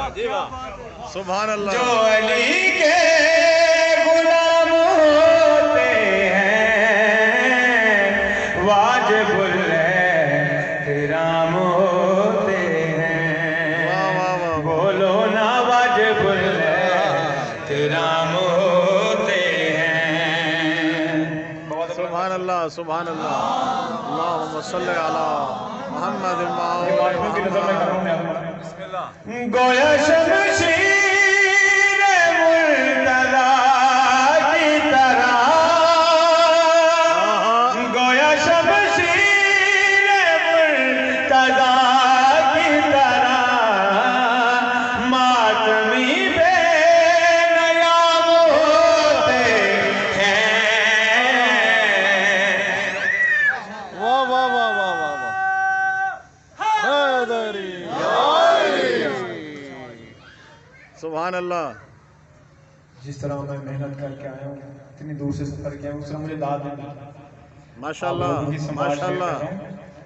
واجب سبحان اللہ جو علی کے غلام ہوتے ہیں واجب الاحترام ہوتے ہیں بولو نا واجب الاحترام ہوتے ہیں سبحان اللہ سبحان اللہ اللہم صلی علی محمد محمد گویا شمشیر مرتضی کی طرح گویا شمشیر مرتضی کی طرح ماتمی بے نیام ہوتے ہیں واہ واہ واہ واہ واہ حیدری سبحان اللہ جس طرح میں محنت کر کے آیا ہوں اتنی دور سے سفر کیا ہوں اس طرح مجھے داد نہیں ملتا ماشاءاللہ ماشاءاللہ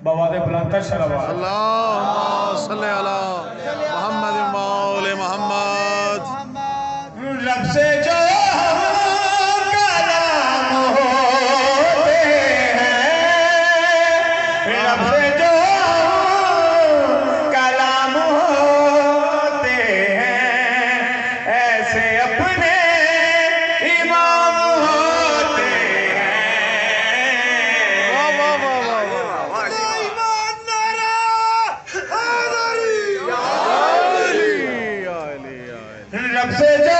بواد بلند شلوات اللہم صلی علی محمد مول محمد رب سے جو کلام ہوتے ہیں رب سے جو کلام ہوتے ہیں ایسے اپنے امام ہوتے ہیں واہ واہ واہ واہ واہ رب سے جو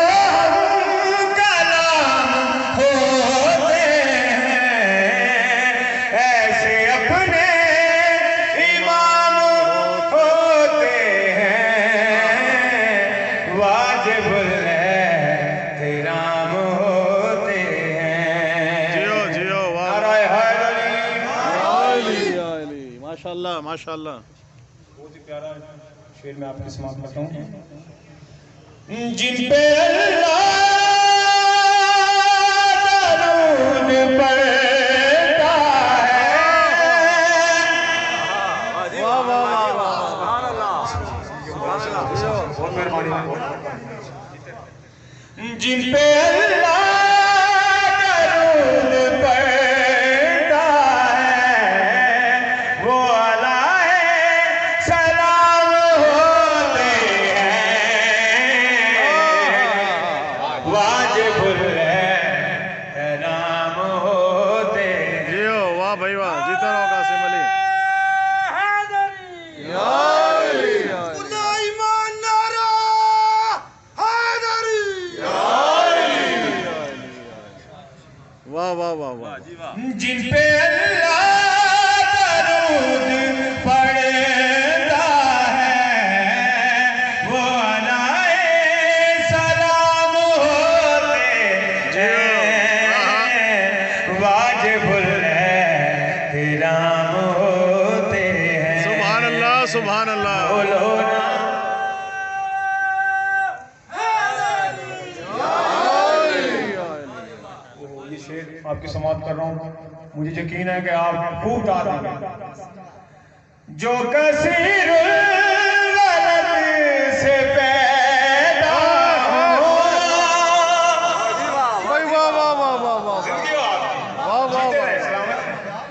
کلام ہوتے ہیں ایسے اپنے امام ہوتے ہیں واجب الاحترام ہوتے ہیں جیو جیو واہ نعرہ حیدری علی ماشاءاللہ ماشاءاللہ بہت ہی پیارا شعر میں آپ کی سماعت کرتا ہوں جن پہ اللہ درود پڑھتا ہے واہ واہ واہ بہت مہربانی جن پہ اللہ درود پڑھتا ہے وہ علیہ سلام ہوتے ہیں واجب الاحترام ہوتے ہیں جیو واہ بھائی واہ جیتا رہو قاسم علی واہ واہ واہ واہ جن پہ اللہ درود پڑھتا ہے وہ علیہ سلام ہوتے ہیں واجب الاحترام ہوتے ہیں سبحان اللہ سبحان اللہ بولو نا یہ شعر آپ کی سماعت کر رہا ہوں مجھے یقین ہے کہ آپ خوب داد دیں گے جو کثیر الولد سے پیدا ہو بھائی واہ واہ واہ واہ واہ واہ واہ واہ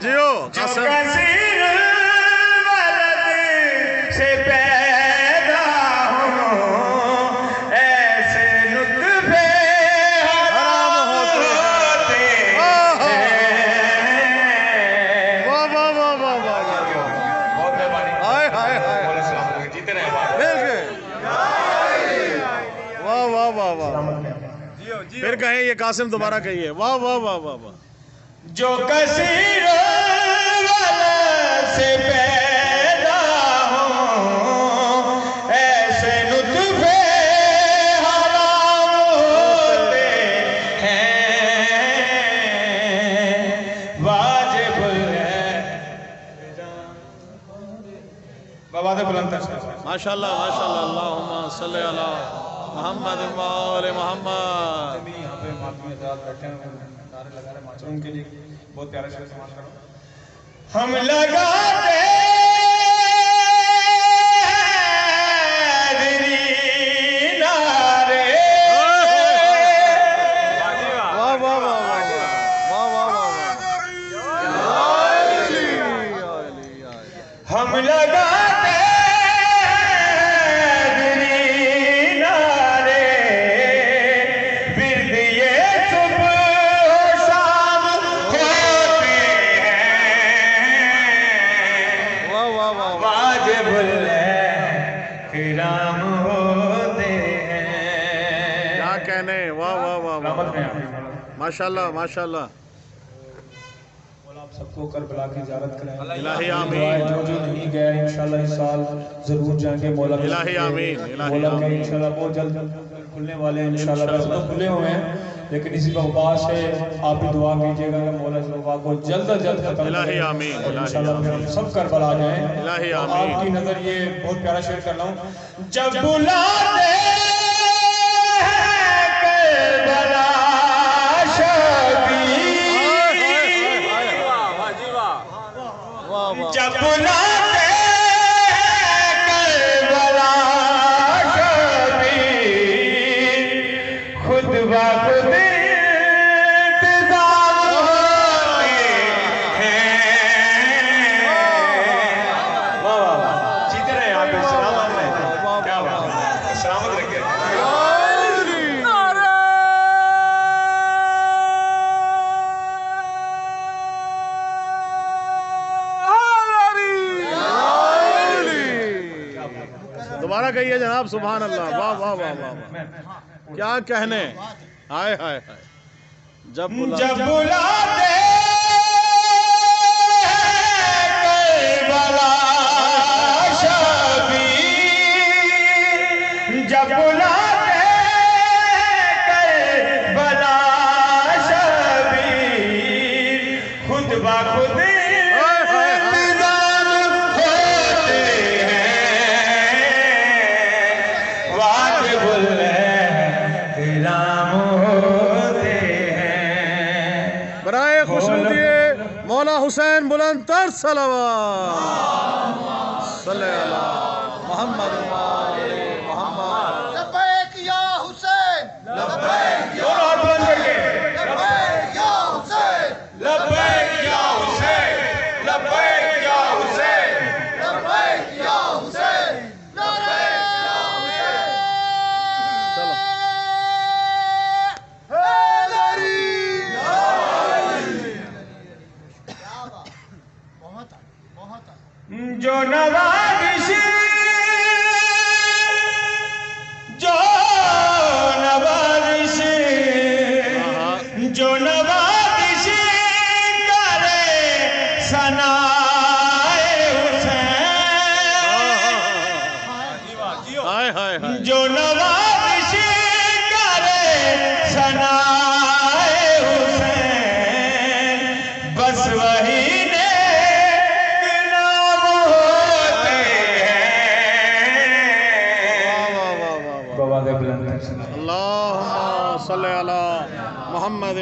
جیو جو قاسم کثیر الولد سے پیدا ہو ایسے نطفے حرام ہوتے ہیں واہ واہ واہ واہ واہ واہ بہت مہربانی ہائے ہائے ہائے جیتے رہے بات مل گئے واہ واہ واہ واہ پھر کہیں یہ قاسم دوبارہ کہیے واہ واہ واہ واہ واہ جو کثیر الولد سے پیدا ہو ایسے نطفے حرام ہوتے ہیں واجب بواد بلند ماشاءاللہ ماشاءاللہ اللہم صلی علی محمد مول محمد یہاں پہ ماتمی حضرات بیٹھے ہیں نعرے لگا رہے ہیں ان کے لیے بہت پیارا شعر سماعت کرو ہم لگاتے ہم لگاتے نعرے ورد یہ صبح و شام ہوتے ہیں واجب الاحترام ہوتے ہیں. کیا کہنے. واہ واہ واہ رحمت میں واہ. ماشاءاللہ ماشاءاللہ. مولا آپ سب کو کربلا کی زیارت کرائیں. الہی آمین. جو نہیں گئے انشاءاللہ اس سال ضرور جائیں گے. مولا الہی آمین. مولا کے انشاءاللہ بہت جلد کھلنے والے ہیں انشاءاللہ. ویسے تو کھلے ہوئے ہیں لیکن اسی وبا سے آپ بھی دعا کیجیے گا کہ مولا اس وبا کو جلد از جلد ختم الہی کریں. آمین. اور انشاءاللہ پھر ہم سب کربلا جائیں. الہی آپ آمین. کی نظر یہ بہت پیارا شعر کر رہا ہوں. جب بلاتے ہیں کربلا جب بلاتے کربلا شبیر خود بخود انتظام ہوتے ہیں. جیتے رہے آپ سلامت رہے. کیا بات ہے. سلامت رکھے. دوبارہ کہیے جناب. سبحان اللہ. واہ واہ واہ واہ. کیا کہنے. ہائے ہائے ہائے. جب بلاتے کربلا شبیر جب بلاتے کربلا شبیر خود بخود انتظام ہوتے ہیں واجب الاحترام ہوتے ہیں. برائے خوشنودیے مولا حسین بلند تر صلوات. صلی اللہ محمد محمد. لبیک یا حسین لبیک دونوں ہاتھ بلند کر کے لبیک یا حسین لبیک یا حسین لبیک یا حسین. لبیک یا حسین لبیک یا حسین چلو. حیدری بہت جو نوازش جو نوازش جو نوازش کرے ثنائے حسین ہائے ہائے ہائے. جو نوازش کرے ثنائے حسین بس وہی نیک نام ہوتے ہیں. واہ واہ واہ واہ. بابا کے بلند. اللہم صلی علی محمد